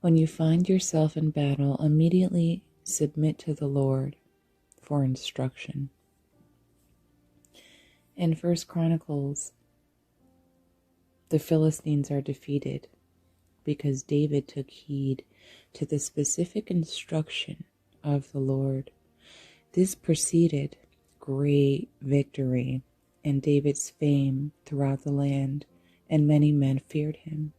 When you find yourself in battle, immediately submit to the Lord for instruction. In 1 Chronicles, the Philistines are defeated because David took heed to the specific instruction of the Lord. This preceded great victory and David's fame throughout the land, and many men feared him.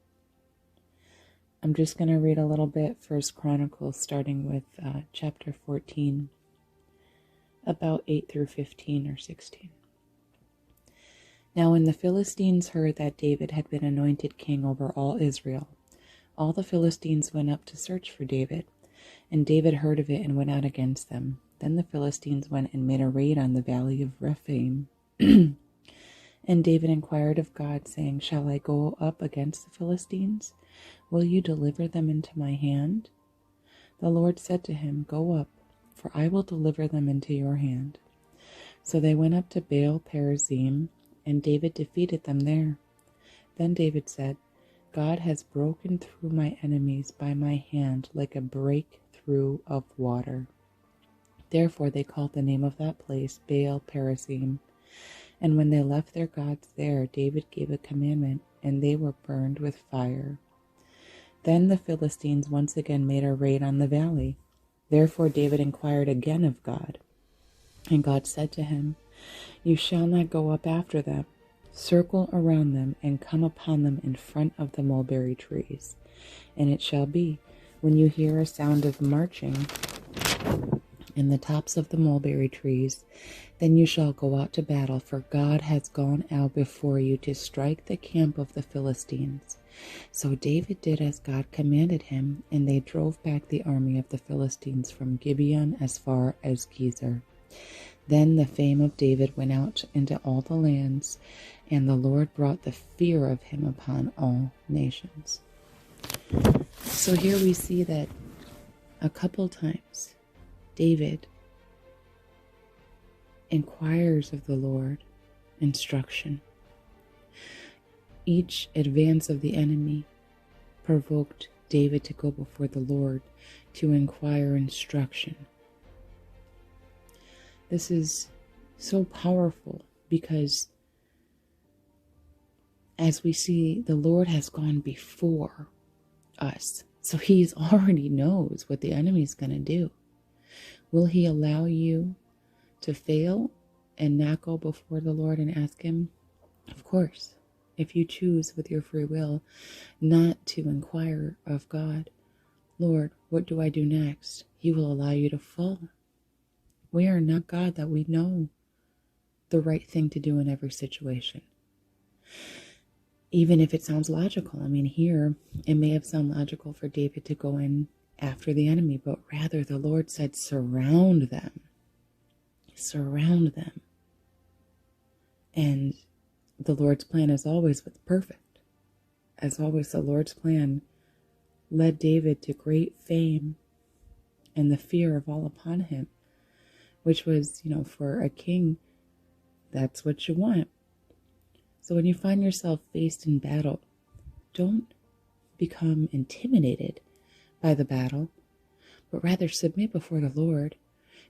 I'm just going to read a little bit, 1 Chronicles, starting with chapter 14, about 8 through 15 or 16. Now when the Philistines heard that David had been anointed king over all Israel, all the Philistines went up to search for David, and David heard of it and went out against them. Then the Philistines went and made a raid on the valley of Rephaim. And David inquired of God, saying, "Shall I go up against the Philistines? Will you deliver them into my hand?" The Lord said to him, "Go up, for I will deliver them into your hand." So they went up to Baal Perazim, and David defeated them there. Then David said, "God has broken through my enemies by my hand like a breakthrough of water." Therefore they called the name of that place Baal Perazim. And when they left their gods there, David gave a commandment, and they were burned with fire. Then the Philistines once again made a raid on the valley. Therefore David inquired again of God. And God said to him, "You shall not go up after them. Circle around them and come upon them in front of the mulberry trees. And it shall be, when you hear a sound of marching in the tops of the mulberry trees, then you shall go out to battle, for God has gone out before you to strike the camp of the Philistines." So David did as God commanded him, and they drove back the army of the Philistines from Gibeon as far as Gezer. Then the fame of David went out into all the lands, and the Lord brought the fear of him upon all nations. So here we see that a couple times David inquires of the Lord instruction. Each advance of the enemy provoked David to go before the Lord to inquire instruction. This is so powerful because, as we see, the Lord has gone before us. So he already knows what the enemy is going to do. Will he allow you to fail and not go before the Lord and ask him? Of course, if you choose with your free will not to inquire of God, "Lord, what do I do next?" He will allow you to fall. We are not God that we know the right thing to do in every situation. Even if it sounds logical. I mean, here, it may have sounded logical for David to go in after the enemy, but rather the Lord said, surround them. Surround them. And the Lord's plan, as always, was perfect. As always, the Lord's plan led David to great fame and the fear of all upon him, which was, for a king, that's what you want. So when you find yourself faced in battle, don't become intimidated by the battle, but rather submit before the Lord,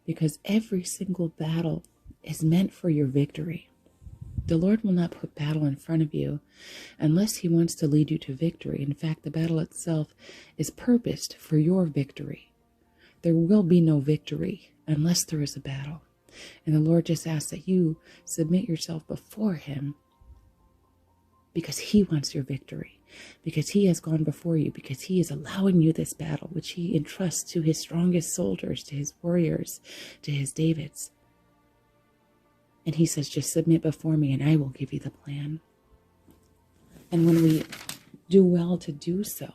because every single battle is meant for your victory. The Lord will not put battle in front of you unless he wants to lead you to victory. In fact, the battle itself is purposed for your victory. There will be no victory unless there is a battle. And the Lord just asks that you submit yourself before him, because he wants your victory, because he has gone before you, because he is allowing you this battle, which he entrusts to his strongest soldiers, to his warriors, to his Davids. And he says, just submit before me and I will give you the plan. And when we do well to do so,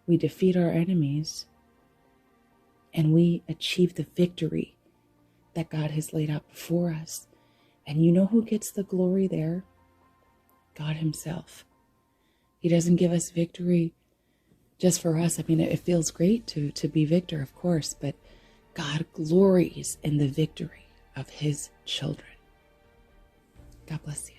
we defeat our enemies and we achieve the victory that God has laid out before us. And you know who gets the glory there? God himself. He doesn't give us victory just for us. I mean, it feels great to be victor, of course, but God glories in the victory of his children. God bless you.